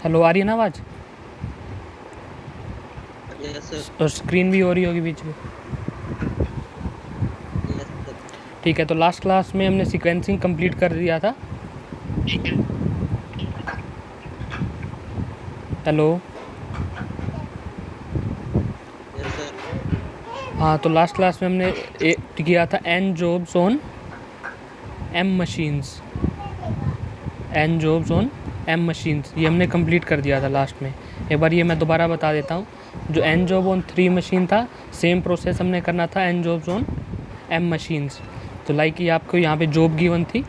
Hello, आ रही है ना आवाज़? Yes sir. और स्क्रीन भी हो रही होगी बीच में। Yes sir. ठीक है, तो लास्ट क्लास में हमने सीक्वेंसिंग कंप्लीट कर दिया था। हेलो। Yes sir. हाँ, तो लास्ट क्लास में हमने किया था n jobs on m machines. N jobs on m machines ये हमने कंप्लीट कर दिया था लास्ट में। एक बार ये मैं दोबारा बता देता हूँ। जो एन जॉब ऑन 3 मशीन था, सेम प्रोसेस हमने करना था n jobs on m machines. तो लाइक ये आपको यहाँ पे जॉब गिवन थी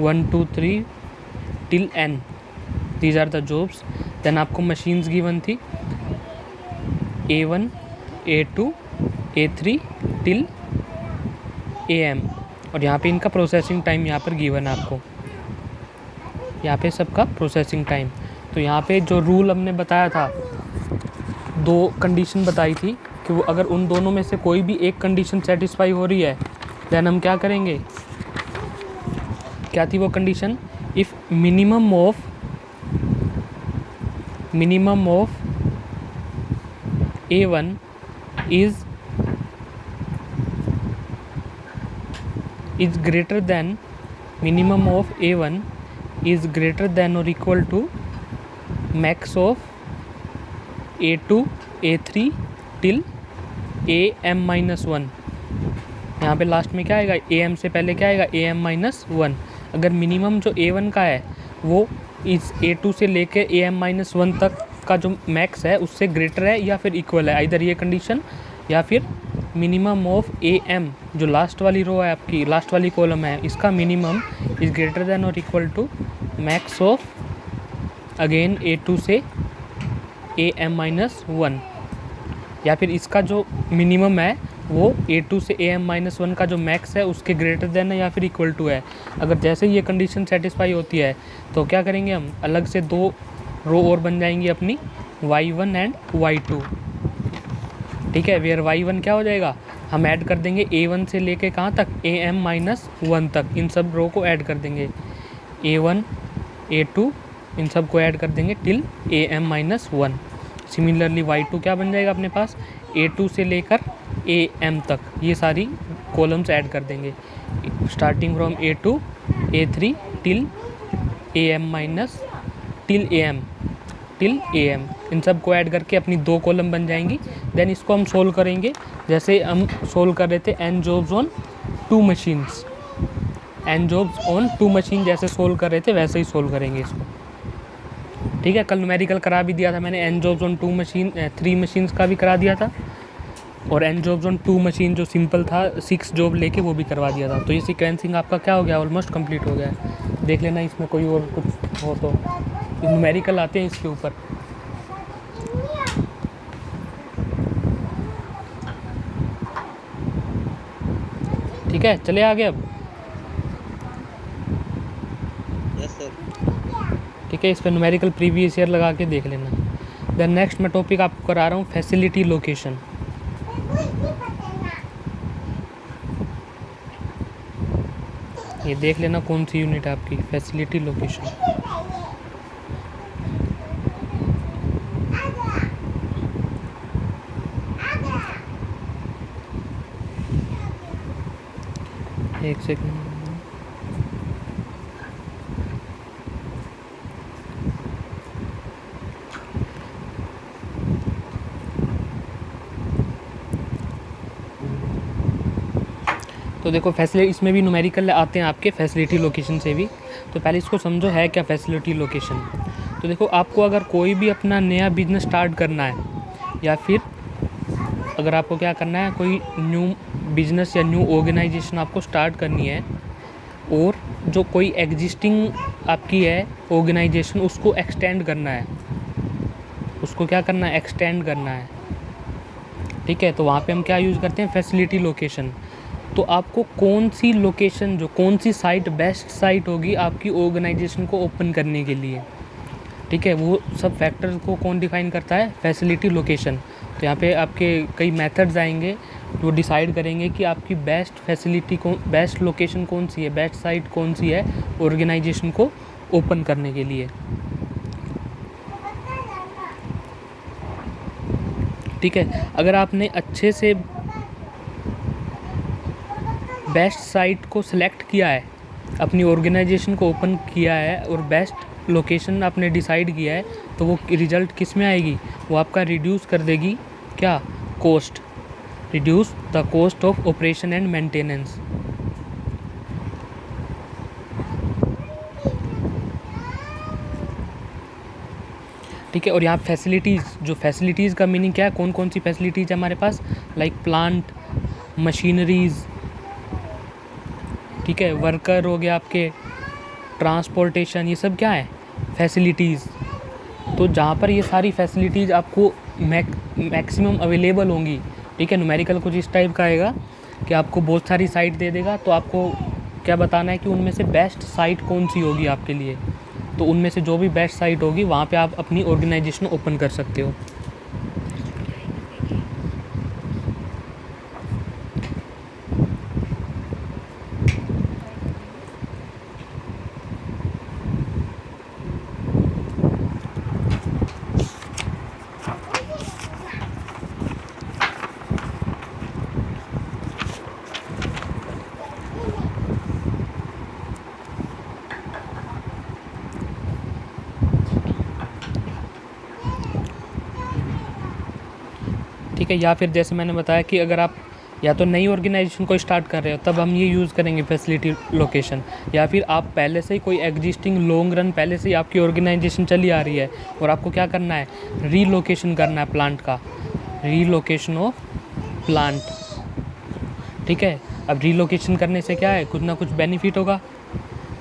1 2 3 till n, these are the jobs. Then आपको मशीन्स गिवन थी A1 A2 A3 till AM, और यहाँ पे इनका प्रोसेसिंग टाइम यहाँ पर गिवन है आपको, यहाँ पे सबका प्रोसेसिंग टाइम। तो यहाँ पे जो रूल हमने बताया था, 2 कंडीशन बताई थी कि वो अगर उन दोनों में से कोई भी एक कंडीशन सेटिस्फाई हो रही है, देन हम क्या करेंगे। क्या थी वो condition? If minimum of A1 is greater than minimum of A1 is greater than or equal to max of A2 A3 till AM-1। यहाँ पे लास्ट में क्या आएगा? AM से पहले क्या आएगा? AM-1। अगर मिनिमम जो A1 का है वो इस A2 से लेके AM-1 तक का जो मैक्स है उससे ग्रेटर है या फिर इक्वल है, इधर ये कंडीशन, या फिर मिनिमम ऑफ AM जो लास्ट वाली रो है आपकी, लास्ट वाली कॉलम है, इसका मिनिमम इज़ ग्रेटर देन और equal to max of again A2 से AM-1, या फिर इसका जो मिनिमम है वो A2 से AM-1 का जो मैक्स है उसके ग्रेटर देन है या फिर इक्वल टू है। अगर जैसे ये कंडीशन सेटिस्फाई होती है तो क्या करेंगे हम, अलग से 2 रो और बन जाएंगी अपनी Y1 एंड Y2। ठीक है, वेयर Y1 क्या हो जाएगा, हम ऐड कर देंगे A1 से लेके कहाँ तक, AM-1 तक, इन सब रो को ऐड कर देंगे, A1 A2 इन सब को ऐड कर देंगे टिल AM-1। सिमिलरली Y2 क्या बन जाएगा अपने पास, A2 से लेकर AM तक, ये सारी कॉलम्स ऐड कर देंगे, starting from A2 A3 till AM till AM, इन सब को ऐड करके अपनी 2 कॉलम बन जाएंगी। देन इसको हम सोल्व करेंगे जैसे हम सोल्व कर रहे थे n jobs on 2 machines. N jobs on 2 machine जैसे सोल्व कर रहे थे वैसे ही सोल्व करेंगे इसको। ठीक है, कल न्यूमेरिकल करा भी दिया था मैंने, एन जॉब्स ऑन 3 मशीन्स का भी करा दिया था, और एन जॉब्स ऑन 2 मशीन जो सिंपल था 6 जॉब लेके वो भी करवा दिया था। तो ये सीक्वेंसिंग आपका क्या हो गया, ऑलमोस्ट कंप्लीट हो गया है। देख लेना इसमें कोई और कुछ हो तो, न्यूमेरिकल आते हैं इसके ऊपर। ठीक है, चले आगे अब। Yes sir. ठीक है, इस पर न्यूमेरिकल प्रीवियस ईयर लगा के देख लेना। देन नेक्स्ट मैं टॉपिक आपको करा रहा हूँ फैसिलिटी लोकेशन। ये देख लेना कौन सी यूनिट है आपकी, फैसिलिटी लोकेशन। एक सेकंड। तो देखो फैसिलिटी, इसमें भी न्यूमेरिकल आते हैं आपके फैसिलिटी लोकेशन से भी। तो पहले इसको समझो है क्या फैसिलिटी लोकेशन। तो देखो आपको अगर कोई भी अपना नया बिजनेस स्टार्ट करना है, या फिर अगर आपको क्या करना है, कोई न्यू बिजनेस या न्यू ऑर्गेनाइजेशन आपको स्टार्ट करनी है, और जो कोई एग्जिस्टिंग आपकी है ऑर्गेनाइजेशन उसको एक्सटेंड करना है, उसको क्या करना है, एक्सटेंड करना है। ठीक है, तो वहाँ पे हम क्या यूज़ करते हैं, फैसिलिटी लोकेशन। तो आपको कौन सी लोकेशन, जो कौन सी साइट बेस्ट साइट होगी आपकी ऑर्गेनाइजेशन को ओपन करने के लिए, ठीक है, वो सब फैक्टर्स को कौन डिफाइन करता है, फैसिलिटी लोकेशन। तो यहाँ पे आपके कई मेथड्स आएंगे जो डिसाइड करेंगे कि आपकी बेस्ट फैसिलिटी कौन, बेस्ट लोकेशन कौन सी है, बेस्ट साइट कौन सी है ऑर्गेनाइजेशन को ओपन करने के लिए। ठीक है, अगर आपने अच्छे से बेस्ट साइट को सिलेक्ट किया है, अपनी ऑर्गेनाइजेशन को ओपन किया है और बेस्ट लोकेशन आपने डिसाइड किया है, तो वो रिज़ल्ट किस में आएगी, वो आपका रिड्यूस कर देगी क्या, cost, reduce the cost of operation and maintenance. ठीक है, और यहाँ फैसिलिटीज़, जो फैसिलिटीज़ का मीनिंग क्या है, कौन कौन सी फैसिलिटीज़ है हमारे पास, लाइक प्लांट, मशीनरीज़, ठीक है, वर्कर हो गया आपके, ट्रांसपोर्टेशन, ये सब क्या है, फैसिलिटीज़। तो जहाँ पर ये सारी फैसिलिटीज़ आपको मैक्सिमम अवेलेबल होंगी, ठीक है, न्यूमेरिकल कुछ इस टाइप का आएगा कि आपको बहुत सारी साइट दे देगा, तो आपको क्या बताना है कि उनमें से बेस्ट साइट कौन सी होगी आपके लिए, तो उनमें से जो भी बेस्ट साइट होगी वहाँ पे आप अपनी ऑर्गेनाइजेशन ओपन कर सकते हो। ठीक है, या फिर जैसे मैंने बताया कि अगर आप या तो नई ऑर्गेनाइजेशन को स्टार्ट कर रहे हो तब हम ये यूज़ करेंगे फैसिलिटी लोकेशन, या फिर आप पहले से ही कोई एग्जिस्टिंग लॉन्ग रन पहले से ही आपकी ऑर्गेनाइजेशन चली आ रही है और आपको क्या करना है, रीलोकेशन करना है प्लांट का, रीलोकेशन ऑफ प्लांट। ठीक है, अब रीलोकेशन करने से क्या है, कुछ ना कुछ बेनिफिट होगा।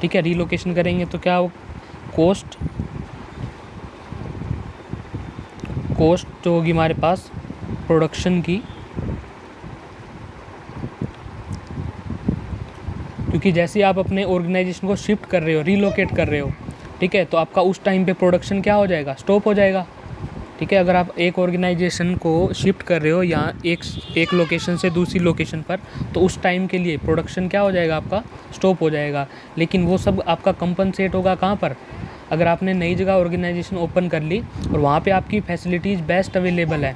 ठीक है, रीलोकेशन करेंगे तो क्या हो, कॉस्ट जो होगी हमारे पास प्रोडक्शन की, क्योंकि जैसे आप अपने ऑर्गेनाइजेशन को शिफ्ट कर रहे हो, रीलोकेट कर रहे हो, ठीक है, तो आपका उस टाइम पे प्रोडक्शन क्या हो जाएगा, स्टॉप हो जाएगा। ठीक है, अगर आप एक ऑर्गेनाइजेशन को शिफ्ट कर रहे हो यहाँ एक लोकेशन से दूसरी लोकेशन पर, तो उस टाइम के लिए प्रोडक्शन क्या हो जाएगा, आपका स्टॉप हो जाएगा। लेकिन वो सब आपका कंपनसेट होगा कहाँ पर, अगर आपने नई जगह ऑर्गेनाइजेशन ओपन कर ली और वहाँ पे आपकी फैसिलिटीज़ बेस्ट अवेलेबल है,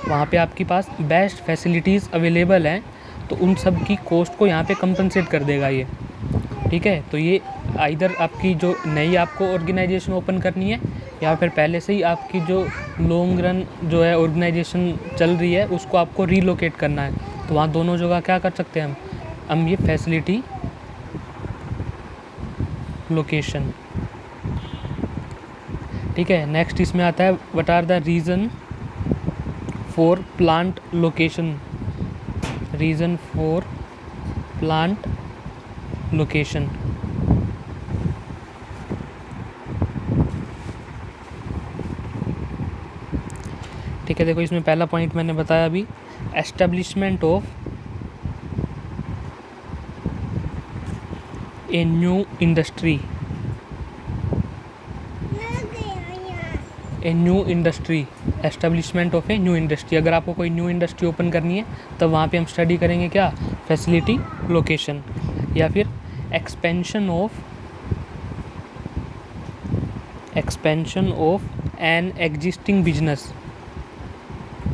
वहाँ पे आपके पास बेस्ट फैसिलिटीज़ अवेलेबल हैं, तो उन सब की कॉस्ट को यहाँ पे कंपनसेट कर देगा ये। ठीक है, तो ये आइदर आपकी जो नई आपको ऑर्गेनाइजेशन ओपन करनी है, या फिर पहले से ही आपकी जो लॉन्ग रन जो है ऑर्गेनाइजेशन चल रही है उसको आपको रीलोकेट करना है, तो वहाँ दोनों जगह क्या कर सकते हैं हम ये फैसिलिटी लोकेशन। ठीक है, नेक्स्ट इसमें आता है what are the reason for plant location, reason for plant location. ठीक है, देखो इसमें पहला पॉइंट मैंने बताया अभी, establishment of a new industry, a new industry, establishment of a new industry. अगर आपको कोई न्यू इंडस्ट्री ओपन करनी है तो वहाँ पे हम स्टडी करेंगे क्या, फैसिलिटी लोकेशन। या फिर expansion of an existing business,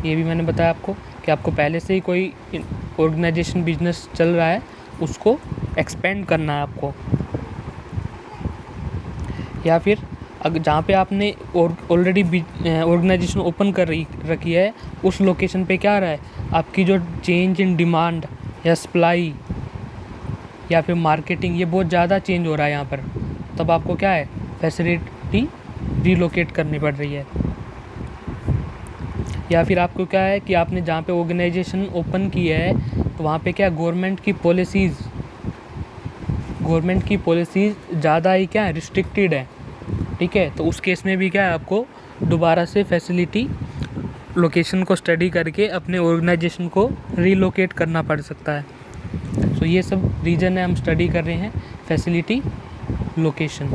ये भी मैंने बताया आपको कि आपको पहले से ही कोई ऑर्गेनाइजेशन बिजनेस चल रहा है उसको एक्सपेंड करना है आपको। या फिर अगर जहाँ पे आपने ऑलरेडी ऑर्गेनाइजेशन ओपन कर रखी है उस लोकेशन पे क्या आ रहा है, आपकी जो चेंज इन डिमांड या सप्लाई या फिर मार्केटिंग, ये बहुत ज़्यादा चेंज हो रहा है यहाँ पर, तब आपको क्या है, फैसिलिटी रीलोकेट करनी पड़ रही है। या फिर आपको क्या है कि आपने जहाँ पे ऑर्गेनाइजेशन ओपन की है तो वहाँ पे क्या, गवर्नमेंट की पॉलिसीज़ ज़्यादा ही क्या है, रिस्ट्रिक्टेड है। ठीक है, तो उस केस में भी क्या है, आपको दोबारा से फैसिलिटी लोकेशन को स्टडी करके अपने ऑर्गेनाइजेशन को रीलोकेट करना पड़ सकता है। सो ये सब रीज़न है, हम स्टडी कर रहे हैं facility location.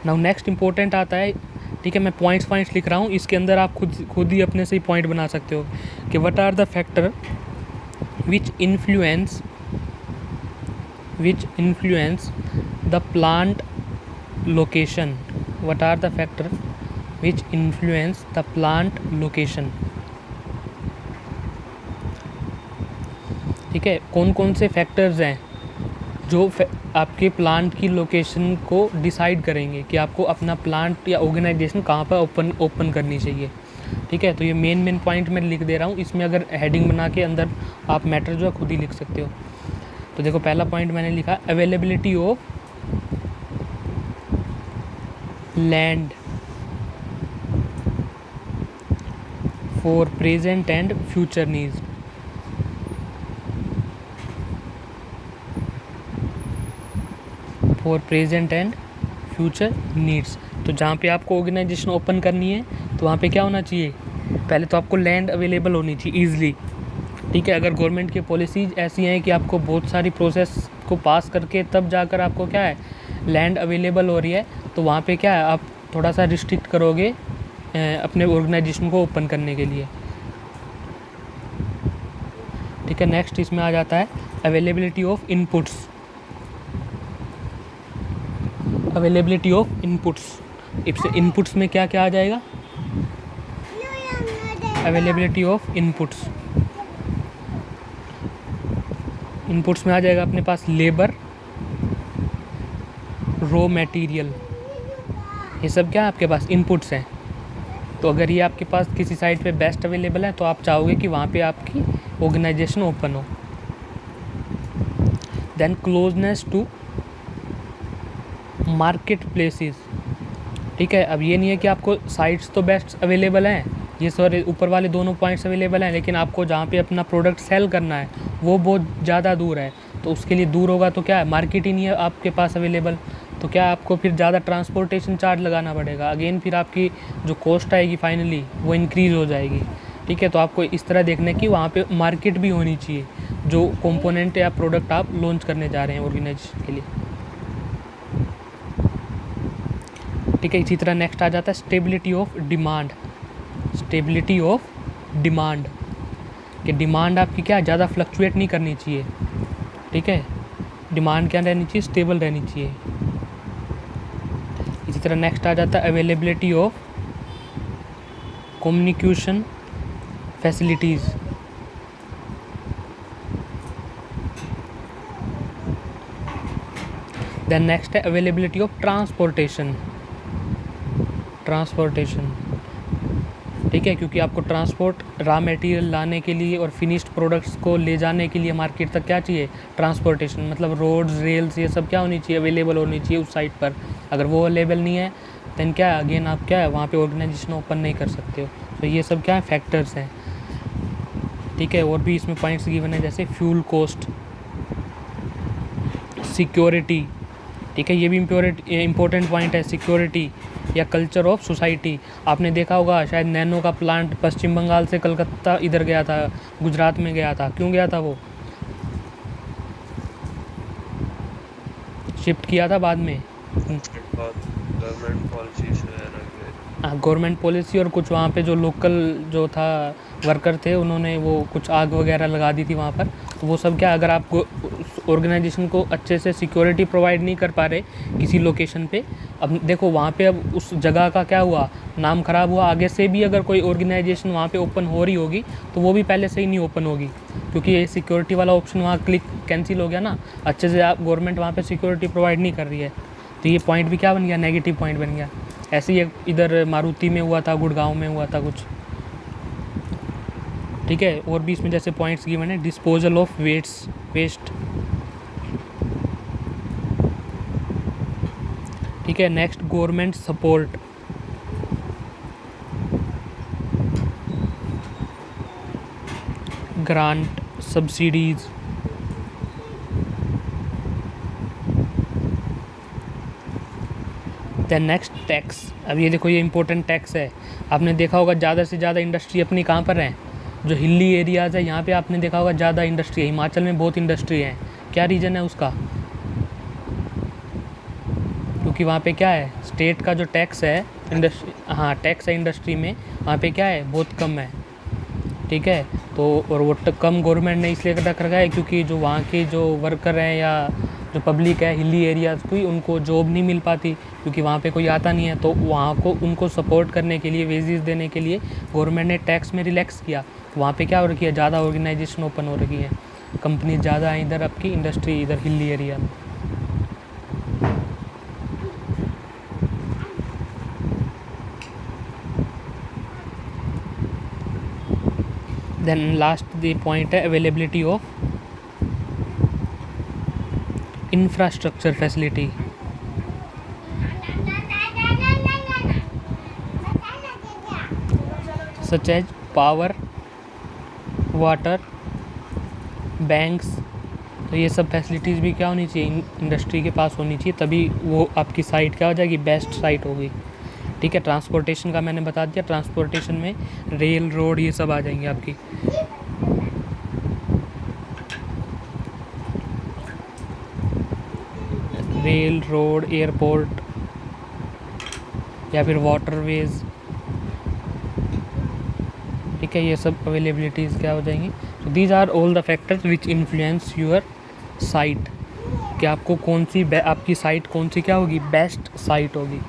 Now next important आता है, ठीक है, मैं पॉइंट्स लिख रहा हूँ, इसके अंदर आप खुद ही अपने से ही पॉइंट बना सकते हो कि what are the factor which influence the plant location, what are the factor which influence the plant location. ठीक है, कौन कौन से फैक्टर्स हैं जो आपके प्लांट की लोकेशन को डिसाइड करेंगे कि आपको अपना प्लांट या ऑर्गेनाइजेशन कहाँ पर ओपन करनी चाहिए। ठीक है, तो ये मेन पॉइंट मैं लिख दे रहा हूँ, इसमें अगर हेडिंग बना के अंदर आप मैटर जो है खुद ही लिख सकते हो। तो देखो पहला पॉइंट मैंने लिखा availability of land for present and future needs. For present and future needs. तो जहाँ पे आपको ऑर्गेनाइजेशन ओपन करनी है तो वहाँ पे क्या होना चाहिए, पहले तो आपको लैंड अवेलेबल होनी चाहिए ईज़िली। ठीक है, अगर गवर्नमेंट की पॉलिसीज ऐसी हैं कि आपको बहुत सारी प्रोसेस को पास करके तब जाकर आपको क्या है लैंड अवेलेबल हो रही है, तो वहाँ पे क्या है आप थोड़ा सा रिस्ट्रिक्ट करोगे अपने ऑर्गेनाइजेशन को ओपन करने के लिए। ठीक है, नेक्स्ट इसमें आ जाता है availability of inputs. Availability of inputs, इससे इनपुट्स में क्या क्या आ जाएगा, अवेलेबिलिटी ऑफ इनपुट्स। इनपुट्स में आ जाएगा अपने पास लेबर, रॉ मटेरियल, ये सब क्या है आपके पास इनपुट्स हैं। तो अगर ये आपके पास किसी साइट पे बेस्ट अवेलेबल है तो आप चाहोगे कि वहाँ पे आपकी ऑर्गेनाइजेशन ओपन हो। Then closeness to market places. ठीक है, अब ये नहीं है कि आपको साइट्स तो बेस्ट अवेलेबल हैं, ये सारे ऊपर वाले दोनों पॉइंट्स अवेलेबल हैं, लेकिन आपको जहाँ पे अपना प्रोडक्ट सेल करना है वो बहुत ज़्यादा दूर है। तो उसके लिए दूर होगा तो क्या है मार्केट ही नहीं है आपके पास अवेलेबल, तो क्या आपको फिर ज़्यादा ट्रांसपोर्टेशन चार्ज लगाना पड़ेगा। अगेन फिर आपकी जो कॉस्ट आएगी फाइनली वो इंक्रीज़ हो जाएगी। ठीक है, तो आपको इस तरह देखना है कि वहाँ पे मार्केट भी होनी चाहिए जो कंपोनेंट या प्रोडक्ट आप लॉन्च करने जा रहे हैं ऑर्गेनाइजेशन के लिए। ठीक है, इसी तरह नेक्स्ट आ जाता है stability of demand. Stability of demand, कि डिमांड आपकी क्या ज़्यादा फ्लक्चुएट नहीं करनी चाहिए। ठीक है, डिमांड क्या रहनी चाहिए, स्टेबल रहनी चाहिए। इसी तरह नेक्स्ट आ जाता है availability of communication facilities. Then next है अवेलेबिलिटी ऑफ ट्रांसपोर्टेशन। ठीक है, क्योंकि आपको ट्रांसपोर्ट रॉ मटेरियल लाने के लिए और फिनिश्ड प्रोडक्ट्स को ले जाने के लिए मार्केट तक क्या चाहिए, ट्रांसपोर्टेशन, मतलब रोड्स, रेल्स, ये सब क्या होनी चाहिए, अवेलेबल होनी चाहिए उस साइट पर। अगर वो अवेलेबल नहीं है देन क्या है अगेन आप क्या है वहाँ पे ऑर्गेनाइजेशन ओपन नहीं कर सकते हो। तो ये सब क्या है फैक्टर्स हैं। ठीक है, और भी इसमें पॉइंट्स गिवन है जैसे फ्यूल कॉस्ट, सिक्योरिटी। ठीक है, ये भी इम्पोर्टेंट पॉइंट है, सिक्योरिटी या कल्चर ऑफ सोसाइटी। आपने देखा होगा शायद नैनो का प्लांट पश्चिम बंगाल से कलकत्ता इधर गया था, गुजरात में गया था, क्यों गया था, वो शिफ्ट किया था बाद में गवर्नमेंट पॉलिसी, और कुछ वहाँ पे जो लोकल जो था वर्कर थे उन्होंने वो कुछ आग वगैरह लगा दी थी वहाँ पर। तो वो सब क्या, अगर आप ऑर्गेनाइजेशन को अच्छे से सिक्योरिटी प्रोवाइड नहीं कर पा रहे किसी लोकेशन पे, अब देखो वहाँ पे अब उस जगह का क्या हुआ, नाम ख़राब हुआ। आगे से भी अगर कोई ऑर्गेनाइजेशन वहाँ पे ओपन हो रही होगी तो वो भी पहले से ही नहीं ओपन होगी, क्योंकि ये सिक्योरिटी वाला ऑप्शन वहाँ क्लिक कैंसिल हो गया ना। अच्छे से आप गवर्नमेंट वहाँ पे सिक्योरिटी प्रोवाइड नहीं कर रही है, तो ये पॉइंट भी क्या बन गया, नेगेटिव पॉइंट बन गया। ऐसे ही इधर मारुति में हुआ था, गुड़गांव में हुआ था कुछ। ठीक है, और भी इसमें जैसे पॉइंट्स गिवन है डिस्पोजल ऑफ वेस्ट। ठीक है, next government support. Grant, subsidies. Than next tax. अब ये देखो ये इंपॉर्टेंट टैक्स है। आपने देखा होगा ज़्यादा से ज़्यादा इंडस्ट्री अपनी कहाँ पर है, जो हिली एरियाज़ है यहाँ पे आपने देखा होगा ज़्यादा इंडस्ट्री है। हिमाचल में बहुत इंडस्ट्री है, क्या रीज़न है उसका, क्योंकि वहाँ पे क्या है स्टेट का जो टैक्स है इंडस्ट्री, हाँ टैक्स है इंडस्ट्री में, वहाँ पे क्या है बहुत कम है। ठीक है, तो और वो कम गवर्नमेंट ने इसलिए रख रखा है क्योंकि जो वहाँ के जो वर्कर हैं या जो पब्लिक है हिली एरियाज़ की, उनको जॉब नहीं मिल पाती क्योंकि वहाँ पे कोई आता नहीं है। तो वहाँ को उनको सपोर्ट करने के लिए, वेजेस देने के लिए गवर्नमेंट ने टैक्स में रिलैक्स किया। वहाँ पे क्या हो रखी है, ज़्यादा ऑर्गेनाइजेशन ओपन हो रखी है, कंपनी ज़्यादा है इधर, आपकी इंडस्ट्री इधर हिली एरिया में। देन लास्ट द पॉइंट है availability of infrastructure facility, such as power, water, banks. तो ये सब फैसिलिटीज़ भी क्या होनी चाहिए, इंडस्ट्री के पास होनी चाहिए, तभी वो आपकी साइट क्या हो जाएगी, बेस्ट साइट होगी। ठीक है, ट्रांसपोर्टेशन का मैंने बता दिया, ट्रांसपोर्टेशन में रेल, रोड ये सब आ जाएंगे आपकी। रेल, रोड, एयरपोर्ट या फिर वाटरवेज। ठीक है, ये सब अवेलेबिलिटीज़ क्या हो जाएंगी। तो these are all the factors which influence your site, कि आपको कौन सी आपकी साइट कौन सी क्या होगी, बेस्ट साइट होगी।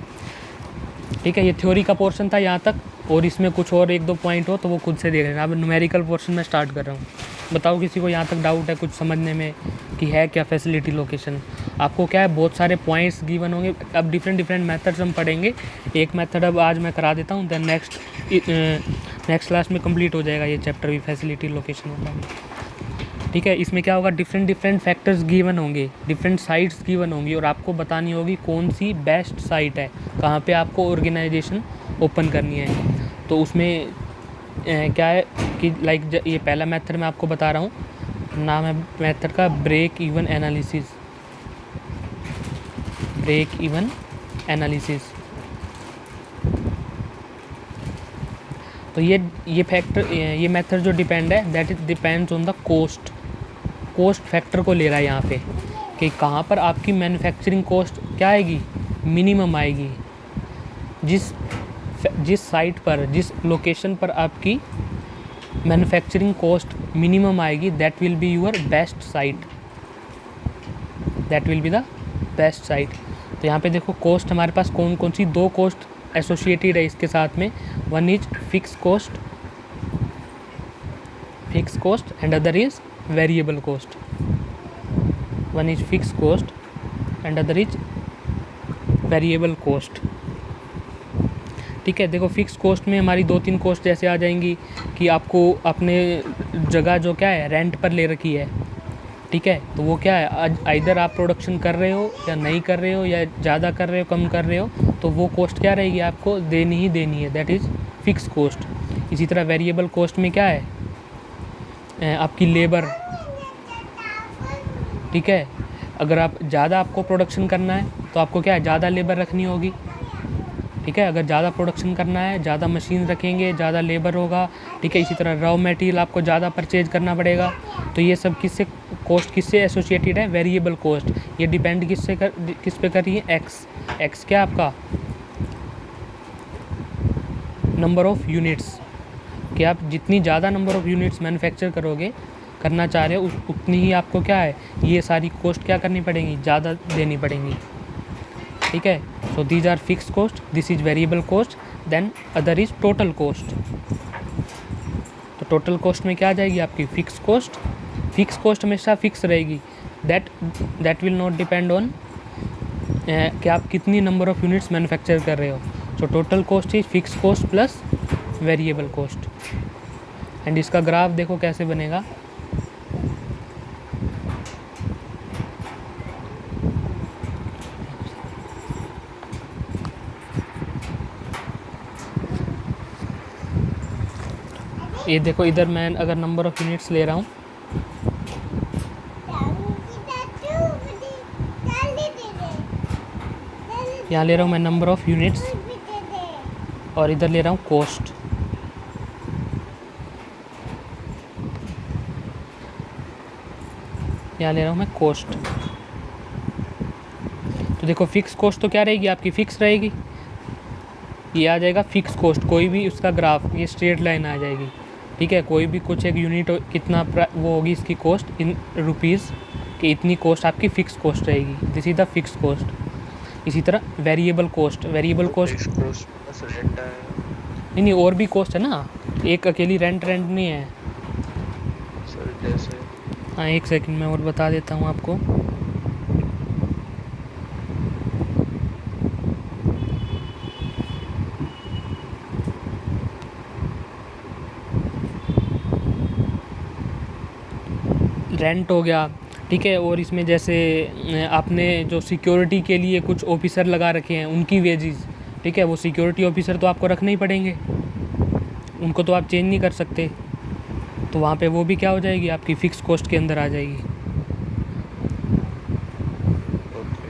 ठीक है, ये थ्योरी का पोर्शन था यहाँ तक, और इसमें कुछ और एक दो पॉइंट हो तो वो खुद से देख लेना। अब न्यूमेरिकल पोर्शन में स्टार्ट कर रहा हूँ। बताओ किसी को यहाँ तक डाउट है कुछ समझने में कि है क्या फैसिलिटी लोकेशन। आपको क्या है, बहुत सारे पॉइंट्स गिवन होंगे। अब डिफरेंट मेथड्स हम पढ़ेंगे। एक मेथड अब आज मैं करा देता हूँ, देन नेक्स्ट क्लास में कंप्लीट हो जाएगा ये चैप्टर भी, फैसिलिटी लोकेशन होता है। ठीक है, इसमें क्या होगा, डिफरेंट फैक्टर्स गिवन होंगे, डिफरेंट साइट्स गिवन होंगी, और आपको बतानी होगी कौन सी बेस्ट साइट है, कहाँ पे आपको ऑर्गेनाइजेशन ओपन करनी है। तो उसमें क्या है कि लाइक ये पहला मेथड मैं आपको बता रहा हूँ, नाम है मेथड का break even analysis. Break even analysis. तो ये फैक्टर, ये मेथड जो डिपेंड है, that is depends on the cost factor को ले रहा है यहाँ पे, कि कहाँ पर आपकी मैन्युफैक्चरिंग कॉस्ट क्या आएगी, मिनिमम आएगी। जिस साइट पर, जिस लोकेशन पर आपकी मैन्युफैक्चरिंग कॉस्ट मिनिमम आएगी, that will be your best site, that will be the best site. तो यहाँ पे देखो कॉस्ट हमारे पास कौन सी दो कॉस्ट एसोसिएटेड है इसके साथ में। One is fix cost and other is variable cost. One is fix cost and other is variable cost. ठीक है, देखो फिक्स कॉस्ट में हमारी 2-3 कॉस्ट जैसे आ जाएंगी कि आपको अपने जगह जो क्या है रेंट पर ले रखी है। ठीक है, तो वो क्या है, इधर आप प्रोडक्शन कर रहे हो या नहीं कर रहे हो, या ज़्यादा कर रहे हो कम कर रहे हो, तो वो कॉस्ट क्या रहेगी, आपको देनी ही देनी है, दैट इज़ फिक्स कॉस्ट। इसी तरह वेरिएबल कॉस्ट में क्या है, आपकी लेबर। ठीक है, अगर आप ज़्यादा आपको प्रोडक्शन करना है तो आपको क्या है, ज़्यादा लेबर रखनी होगी। ठीक है, अगर ज़्यादा प्रोडक्शन करना है, ज़्यादा मशीन रखेंगे, ज़्यादा लेबर होगा। ठीक है, इसी तरह रॉ मटेरियल आपको ज़्यादा परचेज करना पड़ेगा। तो ये सब कॉस्ट किससे एसोसिएटेड है, वेरिएबल कॉस्ट। ये डिपेंड किस पे कर रही है, एक्स क्या आपका नंबर ऑफ यूनिट्स, कि आप जितनी ज़्यादा नंबर ऑफ यूनिट्स मैन्युफैक्चर करना चाह रहे हो, उतनी ही आपको क्या है, ये सारी कॉस्ट क्या करनी पड़ेंगी, ज़्यादा देनी पड़ेंगी। ठीक है, so these are fix cost, this is variable cost, then other is total cost. तो टोटल कॉस्ट में क्या आ जाएगी आपकी फिक्स कॉस्ट। फिक्स कॉस्ट हमेशा फिक्स रहेगी, that will not depend on कि आप कितनी नंबर ऑफ यूनिट्स मैन्युफैक्चर कर रहे हो। So total cost is fix cost plus variable cost. And इसका ग्राफ देखो कैसे बनेगा। ये देखो, इधर मैं अगर नंबर ऑफ़ यूनिट्स ले रहा हूँ, यहाँ ले रहा हूँ मैं नंबर ऑफ़ यूनिट्स, और इधर ले रहा हूँ कॉस्ट। यहाँ ले रहा हूँ मैं कॉस्ट। तो देखो फिक्स कॉस्ट तो क्या रहेगी आपकी, फिक्स रहेगी। ये आ जाएगा फिक्स कॉस्ट, कोई भी उसका ग्राफ, ये स्ट्रेट लाइन आ जाएगी। ठीक है, कोई भी कुछ एक यूनिट कितना वो होगी इसकी कॉस्ट इन रुपीज़, कि इतनी कॉस्ट आपकी फ़िक्स कॉस्ट रहेगी, this is the fix cost. इसी तरह variable cost, variable cost fix cost plus rent आएगा। नहीं और भी कॉस्ट है ना, एक अकेली रेंट नहीं है। सर जैसे हाँ एक सेकंड मैं और बता देता हूँ आपको। रेंट हो गया, ठीक है, और इसमें जैसे आपने जो सिक्योरिटी के लिए कुछ ऑफिसर लगा रखे हैं उनकी वेजेस, ठीक है, वो सिक्योरिटी ऑफिसर तो आपको रखने ही पड़ेंगे, उनको तो आप चेंज नहीं कर सकते, तो वहाँ पे वो भी क्या हो जाएगी, आपकी फ़िक्स कॉस्ट के अंदर आ जाएगी। ओके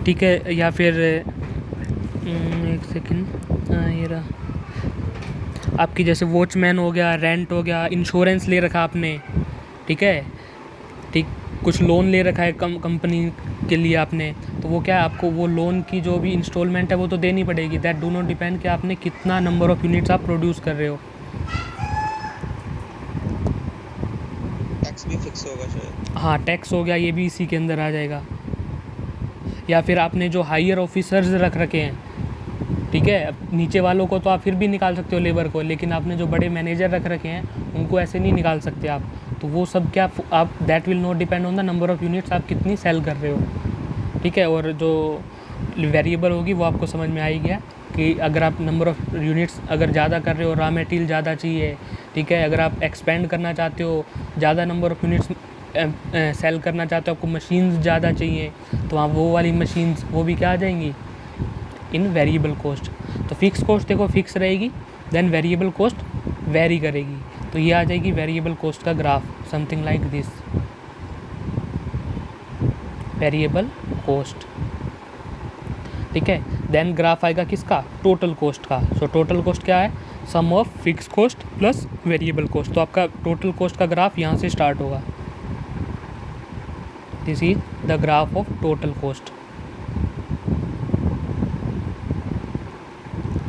ठीक है, या फिर एक सेकंड, हाँ ये रहा, आपकी जैसे वॉचमैन हो गया, रेंट हो गया, इंश्योरेंस ले रखा आपने, ठीक है, ठीक, कुछ लोन ले रखा है कंपनी के लिए आपने, तो वो क्या है, आपको वो लोन की जो भी इंस्टॉलमेंट है वो तो देनी पड़ेगी। दैट डू नॉट डिपेंड कि आपने कितना नंबर ऑफ़ यूनिट्स आप प्रोड्यूस कर रहे हो। टैक्स भी फिक्स होगा शायद। हाँ टैक्स हो गया, ये भी इसी के अंदर आ जाएगा। या फिर आपने जो हायर ऑफिसर्स रख रखे हैं, ठीक है, अब नीचे वालों को तो आप फिर भी निकाल सकते हो लेबर को, लेकिन आपने जो बड़े मैनेजर रख रखे हैं उनको ऐसे नहीं निकाल सकते आप, तो वो सब क्या आप that will not depend on the number of units आप कितनी सेल कर रहे हो, ठीक है। और जो वेरिएबल होगी वो आपको समझ में आ ही गया कि अगर आप नंबर ऑफ़ यूनिट्स अगर ज़्यादा कर रहे हो, रॉ मटेरियल ज़्यादा चाहिए, ठीक है, अगर आप एक्सपेंड करना चाहते हो, ज़्यादा नंबर ऑफ़ यूनिट्स सेल करना चाहते हो, आपको मशीन्स ज़्यादा चाहिए, तो आप वो वाली मशीन्स वो भी क्या आ जाएंगी इन वेरिएबल कॉस्ट। तो फिक्स कॉस्ट देखो फिक्स रहेगी, देन वेरिएबल कॉस्ट वेरी करेगी, तो ये आ जाएगी वेरिएबल कॉस्ट का graph, something like this, variable cost, ठीक है। देन ग्राफ आएगा किसका, टोटल कॉस्ट का। सो टोटल कॉस्ट क्या है, sum of fix cost plus variable cost, तो आपका टोटल कॉस्ट का ग्राफ यहाँ से स्टार्ट होगा, this is the graph of total cost,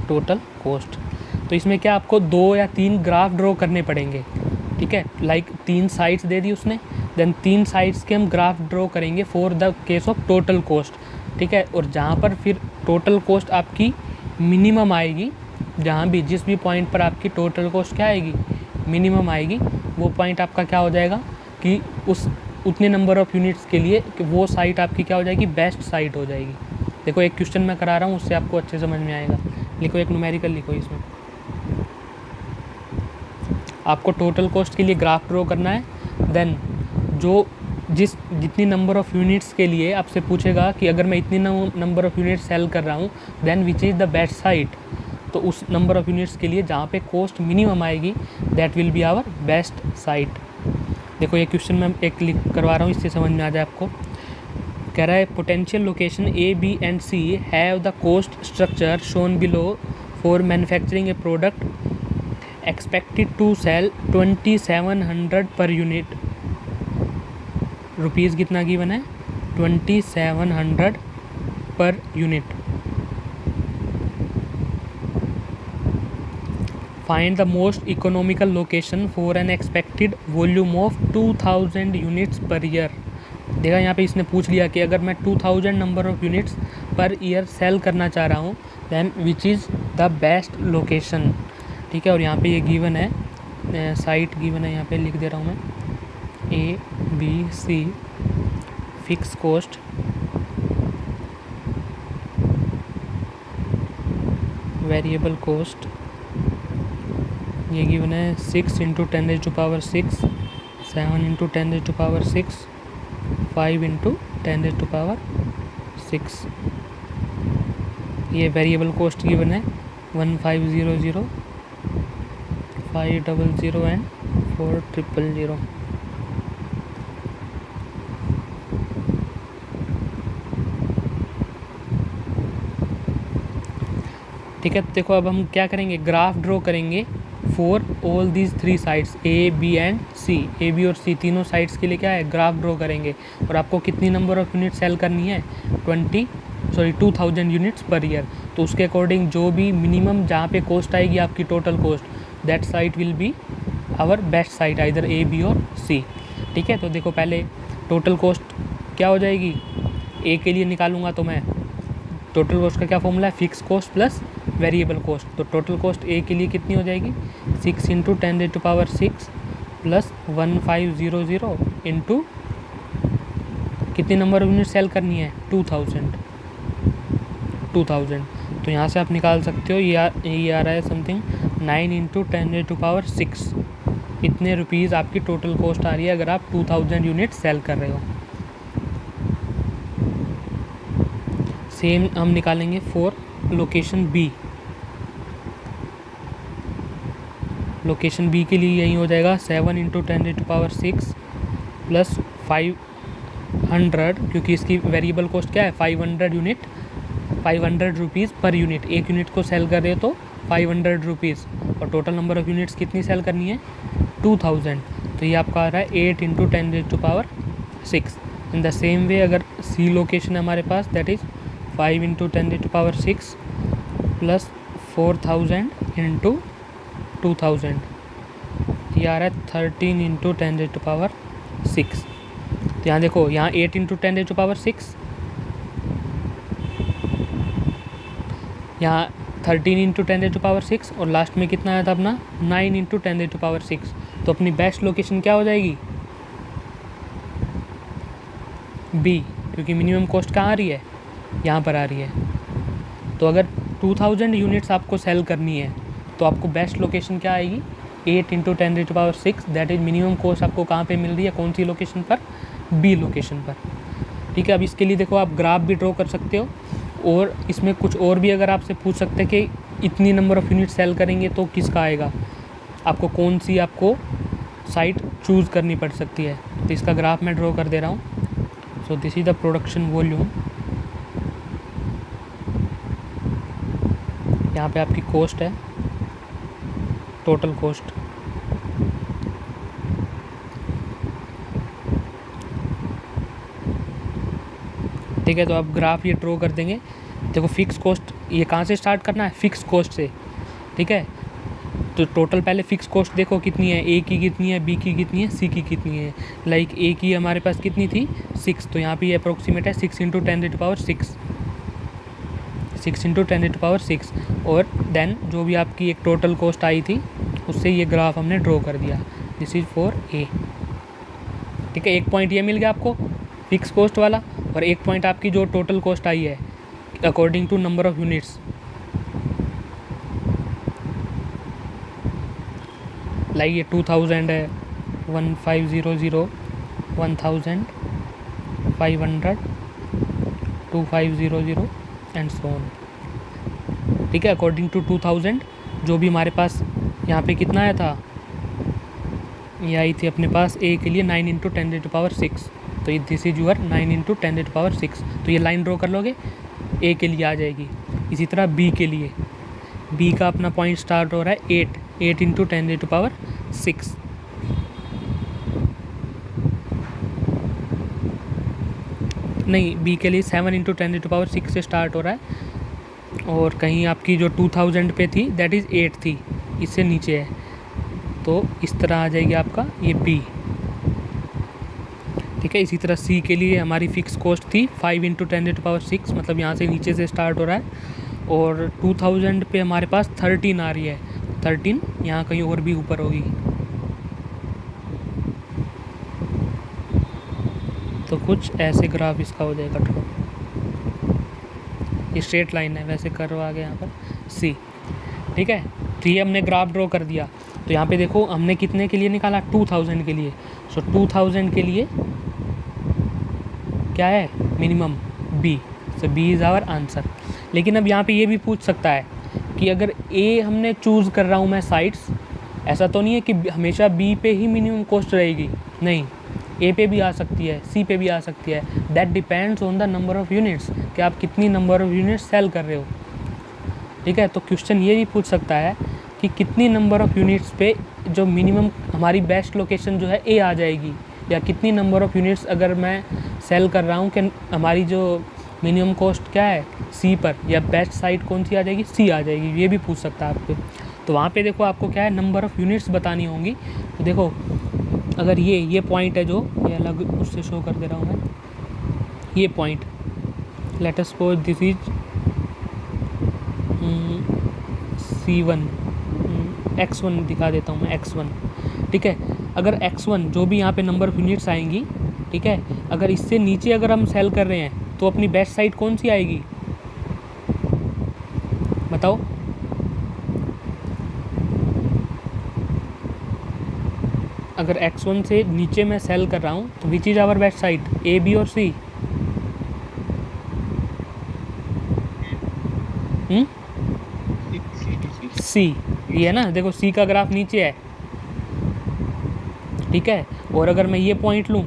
total cost. तो इसमें क्या आपको 2 या 3 ग्राफ ड्रॉ करने पड़ेंगे, ठीक है, लाइक 3 साइड्स दे दी उसने, देन 3 साइड्स के हम ग्राफ ड्रॉ करेंगे for the case of total cost, ठीक है। और जहाँ पर फिर टोटल कॉस्ट आपकी मिनिमम आएगी, जहाँ भी जिस भी पॉइंट पर आपकी टोटल कॉस्ट क्या आएगी, मिनिमम आएगी, वो पॉइंट आपका क्या हो जाएगा कि उस उतने नंबर ऑफ़ यूनिट्स के लिए कि वो साइट आपकी क्या हो जाएगी, बेस्ट साइट हो जाएगी। देखो एक क्वेश्चन मैं करा रहा हूँ, उससे आपको अच्छे समझ में आएगा। लिखो एक न्यूमेरिकल लिखो, इसमें आपको टोटल कॉस्ट के लिए ग्राफ ड्रॉ करना है, देन जो जितनी नंबर ऑफ़ यूनिट्स के लिए आपसे पूछेगा कि अगर मैं इतनी नंबर ऑफ़ यूनिट्स सेल कर रहा हूँ, then which is the best site, तो उस नंबर ऑफ़ यूनिट्स के लिए जहाँ पे कॉस्ट मिनिमम आएगी that will be our best site. देखो ये क्वेश्चन मैं एक क्लिक करवा रहा हूँ, इससे समझ में आ जाए आपको। कह रहा है potential location A B and C have the cost structure shown below for manufacturing a product expected to sell 2700 per unit. Rupees कितना गिवन है, 2700 per unit. Find the most economical location for an expected volume of 2000 units per year. देखा यहाँ पे इसने पूछ लिया कि अगर मैं 2000 number of units per year sell करना चाह रहा हूँ, then which is the best location, ठीक है। और यहाँ पे ये गिवन है, साइट गिवन है, यहाँ पे लिख दे रहा हूँ मैं, A B C, fix cost, variable cost, ये गिवन है 6 × 10⁶, 7 × 10⁶, 5 × 10⁶। ये वेरिएबल कॉस्ट गिवन है 1500, 500 एंड 4000। ठीक है, देखो अब हम क्या करेंगे, ग्राफ ड्रॉ करेंगे for all these 3 sides A B and C. A B और सी तीनों साइड्स के लिए क्या है, ग्राफ ड्रॉ करेंगे। और आपको कितनी नंबर ऑफ़ यूनिट सेल करनी है, 2000 यूनिट्स पर ईयर। तो उसके अकॉर्डिंग जो भी मिनिमम जहाँ पे कॉस्ट आएगी आपकी total cost, that site will be our best site either A, B और सी। ठीक है, तो देखो पहले टोटल कॉस्ट क्या हो जाएगी, ए के लिए निकालूंगा तो मैं टोटल कॉस्ट का क्या फॉर्मूला है, fix cost plus variable cost. तो टोटल कॉस्ट ए के लिए कितनी हो जाएगी, 6 × 10⁶ प्लस 1500 इंटू कितनी नंबर ऑफ यूनिट सेल करनी है, 2000। तो यहाँ से आप निकाल सकते हो, ये आ रहा है समथिंग 9 × 10⁶। इतने रुपीज़ आपकी टोटल कॉस्ट आ रही है अगर आप 2000 यूनिट सेल कर रहे हो। सेम हम निकालेंगे for location B. Location B के लिए यही हो जाएगा 7 × 10⁶ प्लस 500, क्योंकि इसकी वेरिएबल कॉस्ट क्या है 500 यूनिट, 500 रुपीज़ पर यूनिट। एक यूनिट को सेल कर रहे हो तो 500 रुपीज़, और टोटल नंबर ऑफ़ यूनिट्स कितनी सेल करनी है, 2000। तो ये आपका आ रहा है 8 × 10⁶। इन द सेम वे अगर सी लोकेशन है हमारे पास, दैट इज़ 5 × 10⁶ प्लस 4000 इंटू 2000, ये आ रहा है 13 × 10⁶। तो यहाँ देखो, यहाँ 8 × 10⁶, यहाँ 13 × 10⁶, और लास्ट में कितना आया था अपना 9 × 10⁶। तो अपनी बेस्ट लोकेशन क्या हो जाएगी, बी, क्योंकि मिनिमम कॉस्ट कहाँ आ रही है, यहाँ पर आ रही है। तो अगर 2000 यूनिट्स आपको सेल करनी है तो आपको बेस्ट लोकेशन क्या आएगी, 8 × 10⁶, दैट इज़ मिनिमम कॉस्ट आपको कहाँ पे मिल रही है, कौन सी लोकेशन पर, बी लोकेशन पर। ठीक है, अब इसके लिए देखो आप ग्राफ भी ड्रॉ कर सकते हो, और इसमें कुछ और भी अगर आपसे पूछ सकते हैं कि इतनी नंबर ऑफ़ यूनिट सेल करेंगे तो किसका आएगा, आपको कौन सी आपको साइट चूज़ करनी पड़ सकती है। तो इसका ग्राफ मैं ड्रॉ कर दे रहा हूँ। So this is the production volume. यहाँ पे आपकी कॉस्ट है, टोटल कॉस्ट। ठीक है, तो आप ग्राफ ये ड्रॉ कर देंगे। देखो फिक्स कॉस्ट ये कहाँ से स्टार्ट करना है, फिक्स कॉस्ट से। ठीक है, तो टोटल पहले फिक्स कॉस्ट देखो कितनी है, ए की कितनी है, बी की कितनी है, सी की कितनी है। लाइक ए की हमारे पास कितनी थी 6, तो यहाँ पे ये अप्रोक्सीमेट है 6 × 10⁶, 6 × 10⁶। और देन जो भी आपकी एक टोटल कॉस्ट आई थी उससे ये ग्राफ हमने ड्रॉ कर दिया, दिस इज़ फॉर ए। ठीक है, एक पॉइंट ये मिल गया आपको फिक्स कॉस्ट वाला, और एक पॉइंट आपकी जो टोटल कॉस्ट आई है according to number of units. Like ये 2000 है, 1500, 1000, 500, 2500 एंड सो ऑन। ठीक है, अकॉर्डिंग टू 2000 जो भी हमारे पास यहाँ पे कितना आया था, ये आई थी अपने पास ए के लिए 9 × 10⁶। तो ये दिस इज यूअर 9 × 10⁶। तो ये लाइन ड्रॉ कर लोगे, ए के लिए आ जाएगी। इसी तरह बी के लिए, बी का अपना पॉइंट स्टार्ट हो रहा है 8 × 10⁶। नहीं, बी के लिए 7 × 10⁶ से स्टार्ट हो रहा है, और कहीं आपकी जो 2000 पे थी दैट इज़ 8 थी, इससे नीचे है। तो इस तरह आ जाएगी आपका ये बी। ठीक है, इसी तरह सी के लिए हमारी फ़िक्स कॉस्ट थी 5 × 10⁶, मतलब यहाँ से नीचे से स्टार्ट हो रहा है, और 2000 पे हमारे पास 13 आ रही है, 13 यहाँ कहीं और भी ऊपर होगी। तो कुछ ऐसे ग्राफ इसका हो जाएगा ड्रॉ। ये स्ट्रेट लाइन है, वैसे करो आगे यहाँ पर सी। ठीक है, तो ये हमने ग्राफ ड्रॉ कर दिया। तो यहाँ पे देखो हमने कितने के लिए निकाला, 2000 के लिए। सो 2000 के लिए क्या है, minimum B. So B is our answer. लेकिन अब यहाँ पे ये भी पूछ सकता है कि अगर ए हमने चूज़ कर रहा हूँ मैं साइट्स, ऐसा तो नहीं है कि हमेशा बी पे ही मिनिमम कॉस्ट रहेगी, नहीं, ए पे भी आ सकती है, सी पे भी आ सकती है। That depends on the number of units, कि आप कितनी नंबर ऑफ़ यूनिट्स सेल कर रहे हो। ठीक है, तो क्वेश्चन ये भी पूछ सकता है कि कितनी नंबर ऑफ़ यूनिट्स पे जो मिनिमम हमारी बेस्ट लोकेशन जो है ए आ जाएगी, या कितनी नंबर ऑफ़ यूनिट्स अगर मैं सेल कर रहा हूँ कि हमारी जो मिनिमम कॉस्ट क्या है सी पर, या बेस्ट साइट कौन सी आ जाएगी, सी आ जाएगी। ये भी पूछ सकता है आपको। तो वहाँ पे देखो आपको क्या है, नंबर ऑफ़ यूनिट्स बतानी होंगी। तो देखो अगर ये पॉइंट है जो ये अलग उससे शो कर दे रहा हूँ मैं, ये point, let us suppose this is C1, X1 दिखा देता हूँ मैं, X1, ठीक है। अगर X1 जो भी यहाँ पे नंबर ऑफ़ यूनिट्स आएंगी, ठीक है, अगर इससे नीचे अगर हम सेल कर रहे हैं तो अपनी बेस्ट साइड कौन सी आएगी, बताओ। अगर X1 से नीचे मैं सेल कर रहा हूँ तो which is our best side, A, B और C? C, ये है ना, देखो C का ग्राफ नीचे है, ठीक है। और अगर मैं ये पॉइंट लूँ,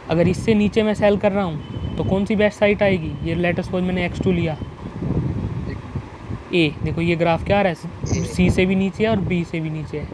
अगर इससे नीचे मैं सेल कर रहा हूँ तो कौन सी बेस्ट साइट आएगी, ये लेट सपोज मैंने X2 लिया, A, देखो ये ग्राफ क्या आ रहा है, C से भी नीचे है और B से भी नीचे है,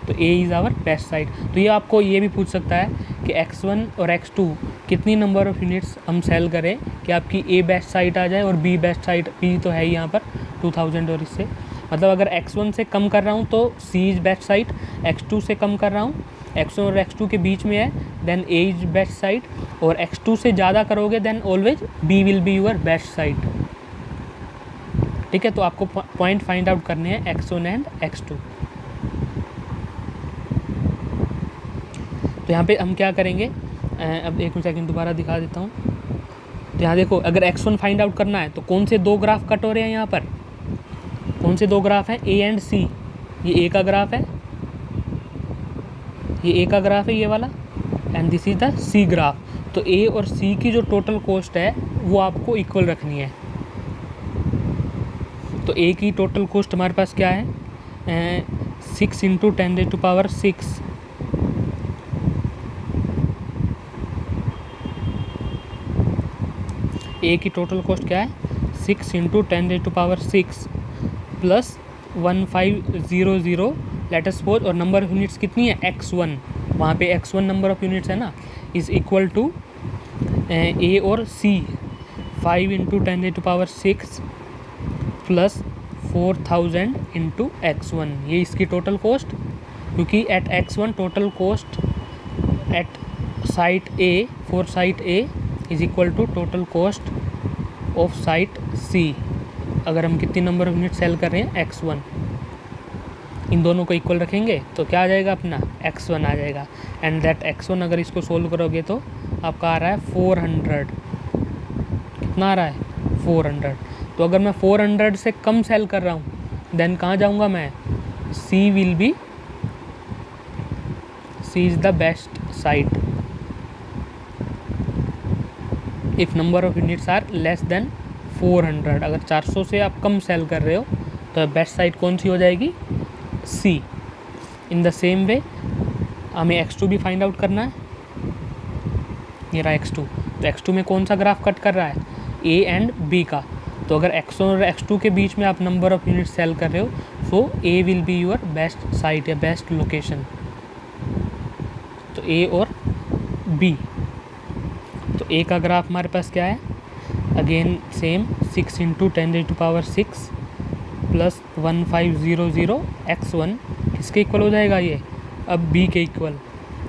तो A is our best site. तो ये आपको ये भी पूछ सकता है कि X1 और X2 कितनी नंबर ऑफ़ यूनिट्स हम सेल करें कि आपकी A बेस्ट साइट आ जाए और B बेस्ट साइट, B तो है ही यहाँ पर 2000, और इससे मतलब अगर X1 से कम कर रहा हूँ तो C is best site, X2 से कम कर रहा हूँ, X1 और X2 के बीच में है, then A is best site, और X2 से ज़्यादा करोगे then always B will be your best site, ठीक है। तो आपको पॉइंट फाइंड आउट करने हैं X1 एंड X2। तो यहाँ पे हम क्या करेंगे, अब एक सेकंड दोबारा दिखा देता हूँ। तो यहाँ देखो अगर X1 फाइंड आउट करना है तो कौन से दो ग्राफ कट हो रहे हैं, यहाँ पर कौन से दो ग्राफ हैं, A एंड C। ये A का ग्राफ है, ये A का ग्राफ है ये वाला, and this is the C graph. तो A और C की जो टोटल कॉस्ट है वो आपको इक्वल रखनी है। तो A की टोटल कॉस्ट हमारे पास क्या है, 6 × 10⁶। A की टोटल कॉस्ट क्या है, 6 × 10⁶ प्लस 1500 लेट अस सपोज, और नंबर ऑफ यूनिट्स कितनी है, X1, वहाँ पे X1 नंबर ऑफ यूनिट्स है ना, इज़ इक्वल टू A और C 5 × 10⁶ प्लस 4000 × X1, ये इसकी टोटल कॉस्ट, क्योंकि at X1 total cost at site A for site A is equal to total cost of site C। अगर हम कितनी number of unit cell कर रहे हैं, X1, इन दोनों को इक्वल रखेंगे तो क्या आ जाएगा अपना, X1 आ जाएगा। एंड दैट X1 अगर इसको सोल्व करोगे तो आपका आ रहा है 400, कितना आ रहा है, 400। तो अगर मैं 400 से कम सेल कर रहा हूँ देन कहाँ जाऊँगा मैं, C will be, C is the best site if number of units are less than 400। अगर 400 से आप कम सेल कर रहे हो तो बेस्ट साइट कौन सी हो जाएगी, C। In the same way हमें X2 भी फाइंड आउट करना है, ये रहा X2। तो X2 में कौन सा ग्राफ कट कर रहा है, A एंड B का। तो अगर X1 और X2 के बीच में आप नंबर ऑफ यूनिट सेल कर रहे हो सो A will be your best site या बेस्ट लोकेशन। तो A और B, तो A का ग्राफ हमारे पास क्या है, अगेन सेम 6 × 10⁶ प्लस 1500 X1 किसके इक्वल हो जाएगा ये, अब B के equal,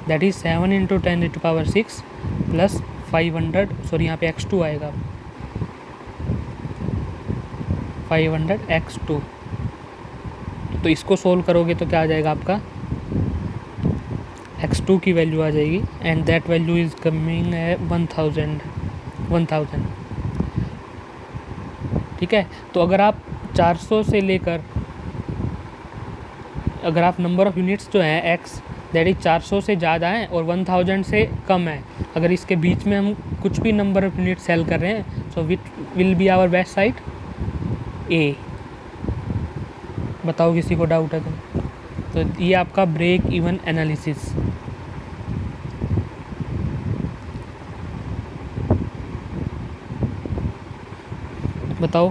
that is 7 × 10⁶ plus 500, sorry यहाँ पे X2 आएगा, 500 X2। तो इसको सोल्व करोगे तो क्या आ जाएगा आपका, X2 की वैल्यू आ जाएगी and that value is coming 1000, ठीक है। तो अगर आप 400 से लेकर, अगर आप नंबर ऑफ़ यूनिट्स जो है X दैट इज 400 से ज़्यादा है और 1000 से कम है, अगर इसके बीच में हम कुछ भी नंबर ऑफ़ यूनिट सेल कर रहे हैं so which will be our best site, A। बताओ किसी को डाउट है तो ये आपका ब्रेक इवन एनालिसिस। बताओ